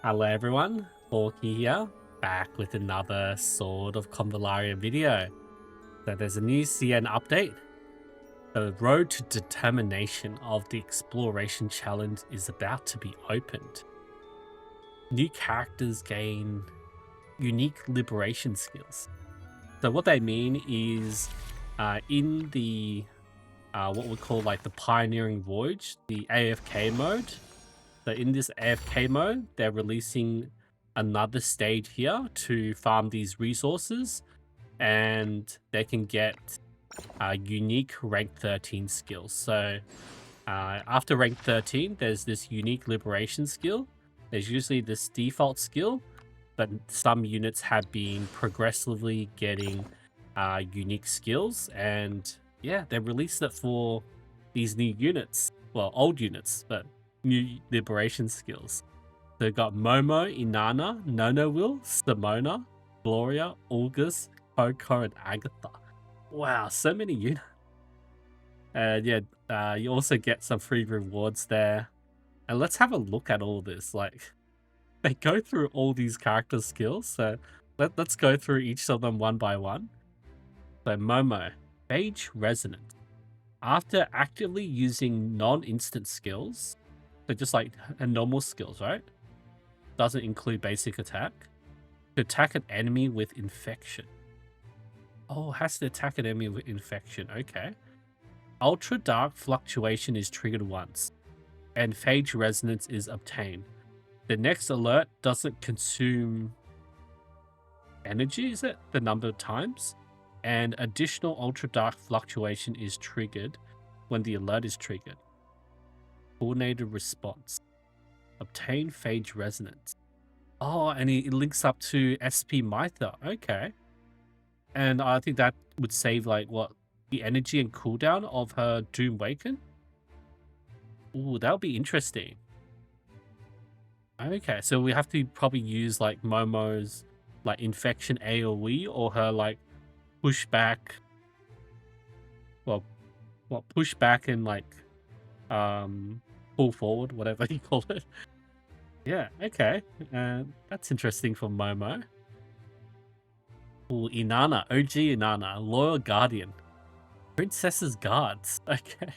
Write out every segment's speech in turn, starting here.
Hello everyone, Hawky here, back with another Sword of Convallaria video. So there's a new CN update. The road to determination of the exploration challenge is about to be opened. New characters gain unique liberation skills. So what they mean is in the what we call like the pioneering voyage, the AFK mode. So in this AFK mode, they're releasing another stage here to farm these resources, and they can get unique rank 13 skills. So after rank 13, there's this unique liberation skill. There's usually this default skill, but some units have been progressively getting unique skills, and yeah, they released it for these new units. Well, old units, but new liberation skills. So we've got Momo, Inana, Nuna, Zamona, Gloria, August, Coco, and Agatha. Wow, so many units. And yeah, you also get some free rewards there. And let's have a look at all this. Like, they go through all these character skills. So let's go through each of them one by one. So Momo, Phage Resonant. After actively using non-instant skills, so just like a normal skills, right? Doesn't include basic attack. To attack an enemy with infection. Oh, has to attack an enemy with infection. Okay. Ultra Dark Fluctuation is triggered once, and Phage Resonance is obtained. The next alert doesn't consume energy, is it? The number of times? And additional Ultra Dark Fluctuation is triggered when the alert is triggered. Coordinated response. Obtain Phage Resonance. Oh, and it links up to F2P Meta. Okay. And I think that would save, like, what? The energy and cooldown of her Doom Waken? Ooh, that would be interesting. Okay, so we have to probably use, like, Momo's, like, Infection AoE or her, like, pushback. Well, pushback and, like, pull forward, whatever you call it. Yeah, okay. That's interesting for Momo. Ooh, Inana, OG Inana, Loyal Guardian. Princess's Guards. Okay.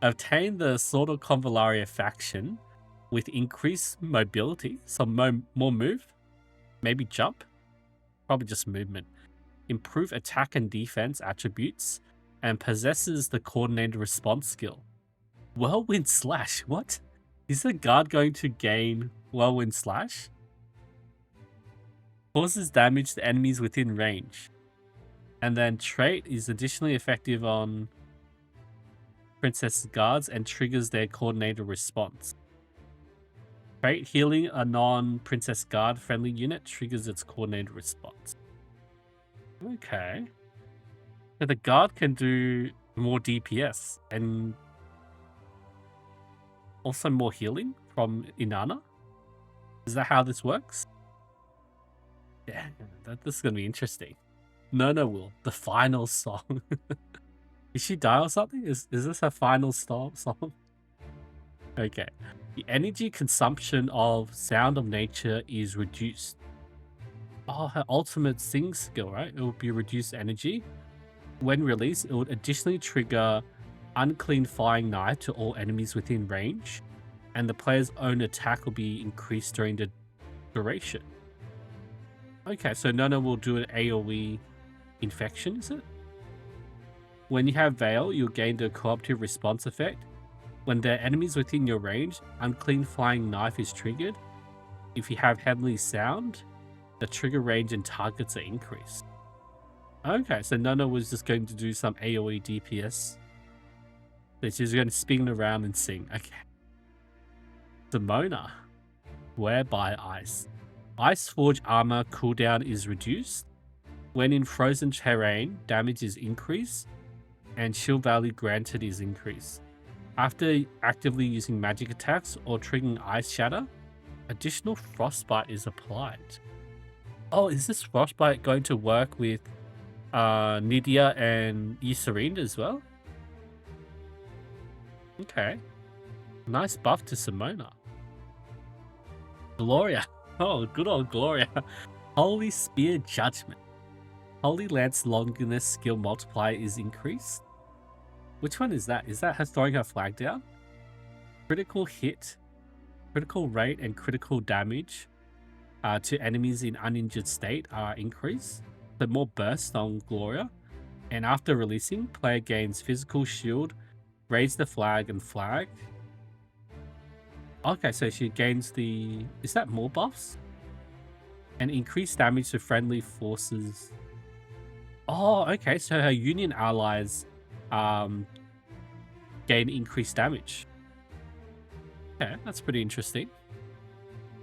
Obtain the Sword of Convallaria faction with increased mobility, some more move, maybe jump, probably just movement. Improve attack and defense attributes, and possesses the coordinated response skill. Whirlwind Slash, what? Is the guard going to gain Whirlwind Slash? Causes damage to enemies within range. And then trait is additionally effective on Princess Guards and triggers their coordinated response. Trait healing a non-Princess Guard friendly unit triggers its coordinated response. Okay. So the guard can do more DPS and also more healing from Inana. Is that how this works? Yeah, this is going to be interesting. Nuna, the final song. Did she die or something? Is this her final song? Okay. The energy consumption of Sound of Nature is reduced. Oh, her ultimate sing skill, right? It will be reduced energy. When released, it would additionally trigger Unclean Flying Knife to all enemies within range, and the player's own attack will be increased during the duration. Okay, so Nuna will do an AoE infection, is it? When you have Veil, you'll gain the cooperative response effect. When there are enemies within your range, Unclean Flying Knife is triggered. If you have Heavenly Sound, the trigger range and targets are increased. Okay, so Nuna was just going to do some AoE DPS. So she's going to spin around and sing. Okay. Zamona. Wear by Ice. Ice Forge armor cooldown is reduced. When in frozen terrain, damage is increased, and shield value granted is increased. After actively using magic attacks or triggering Ice Shatter, additional Frostbite is applied. Oh, is this Frostbite going to work with Nydia and Ysarine as well? Okay. Nice buff to Zamona. Gloria. Oh, good old Gloria. Holy Spear Judgment. Holy Lance Longinus skill multiplier is increased. Which one is that? Is that her throwing her flag down? Critical hit, critical rate, and critical damage to enemies in uninjured state are increased. So more burst on Gloria. And after releasing, player gains physical shield, raise the flag, and flag. Okay, so she gains the... Is that more buffs? And increased damage to friendly forces. Oh, okay, so her Union allies gain increased damage. Okay, that's pretty interesting.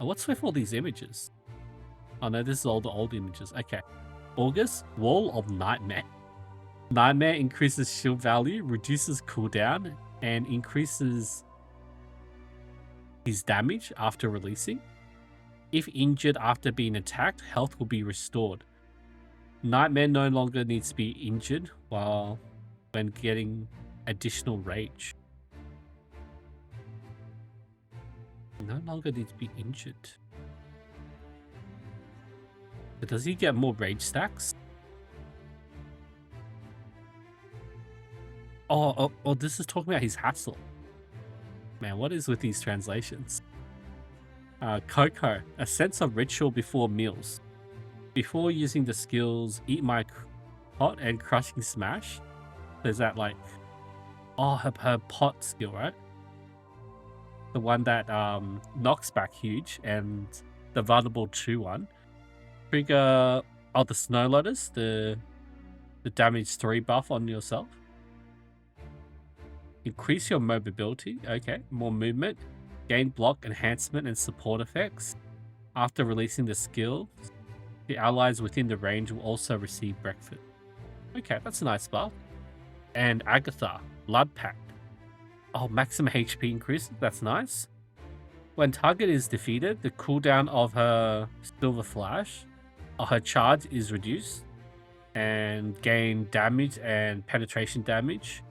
Oh, what's with all these images? Oh no, this is all the old images. Okay. August, Wall of Nightmare. Nightmare increases shield value, reduces cooldown, and increases his damage after releasing. If injured after being attacked, health will be restored. Nightmare no longer needs to be injured when getting additional rage. No longer needs to be injured. But does he get more rage stacks? Oh, this is talking about his hassle. Man, what is with these translations? Coco, a sense of ritual before meals. Before using the skills Eat My Pot and Crushing Smash, there's that like... Oh, her pot skill, right? The one that knocks back huge, and the vulnerable 2 one. Trigger... Oh, the Snow Lotus, the damage 3 buff on yourself. Increase your mobility. Okay, more movement. Gain block, enhancement, and support effects. After releasing the skill, the allies within the range will also receive breakfast. Okay, that's a nice buff. And Agatha, Blood Pact. Oh, maximum HP increase. That's nice. When target is defeated, the cooldown of her Silver Flash, or her charge, is reduced. And gain damage and penetration damage.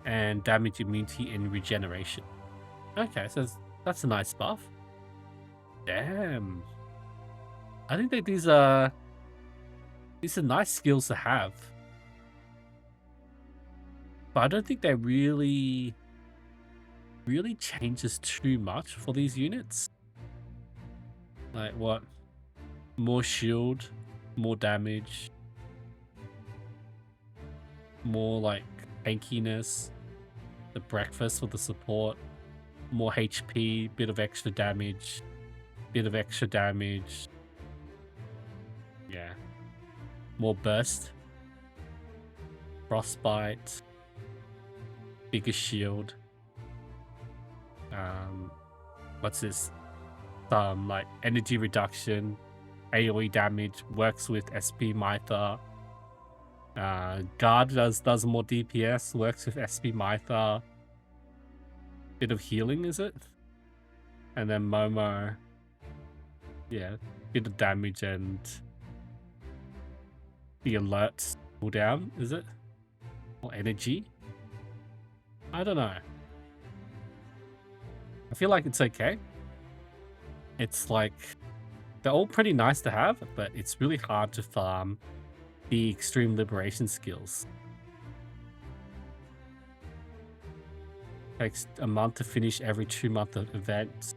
And damage immunity and regeneration. Okay, so that's a nice buff. Damn. I think that these are nice skills to have. But I don't think they really changes too much for these units. Like what? More shield, more damage, more like tankiness, the breakfast with the support, more HP, bit of extra damage, yeah, more burst, frostbite, bigger shield. What's this? Like energy reduction, AoE damage, works with SP Mytha. Guard does more DPS, works with SP Mytha. Bit of healing, is it? And then Momo, yeah, bit of damage and the alerts cooldown, is it? Or energy? I don't know. I feel like it's okay. It's like, they're all pretty nice to have, but it's really hard to farm the Extreme Liberation skills. Takes a month to finish every 2-month event.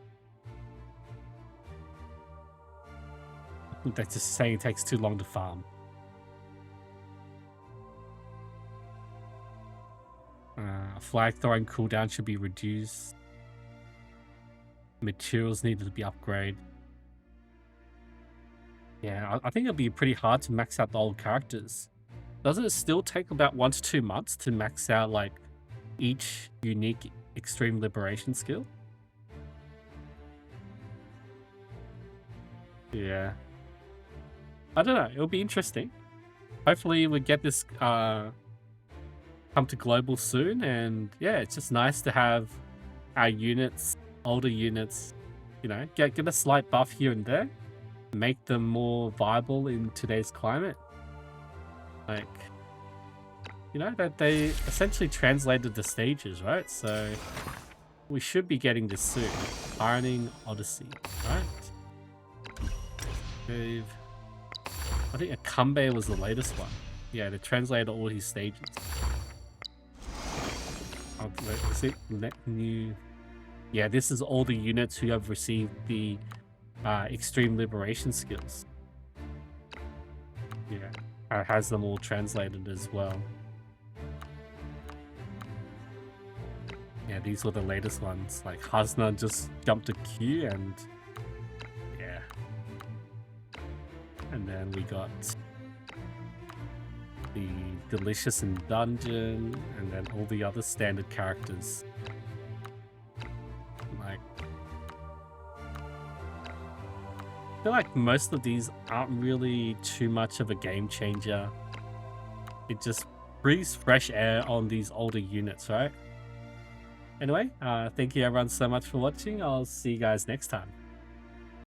I think that's just saying it takes too long to farm. Flag throwing cooldown should be reduced. Materials needed to be upgraded. Yeah, I think it'll be pretty hard to max out the old characters. Doesn't it still take about 1 to 2 months to max out like each unique Extreme Liberation skill? Yeah. I don't know, it'll be interesting. Hopefully we get this come to global soon, and yeah, it's just nice to have our units, older units, you know, get a slight buff here and there. Make them more viable in today's climate. Like, you know, that they essentially translated the stages, right? So we should be getting this soon. Ironing Odyssey, right? I think Akambe was the latest one. Yeah, they translated all his stages. Oh, wait, is it new? Yeah, this is all the units who have received the extreme liberation skills. Yeah, it has them all translated as well. Yeah, these were the latest ones. Like Hasna just jumped a queue and yeah. And then we got the Delicious in Dungeon and then all the other standard characters. Like, I feel like most of these aren't really too much of a game changer. It just breathes fresh air on these older units, right? Anyway, thank you everyone so much for watching. I'll see you guys next time.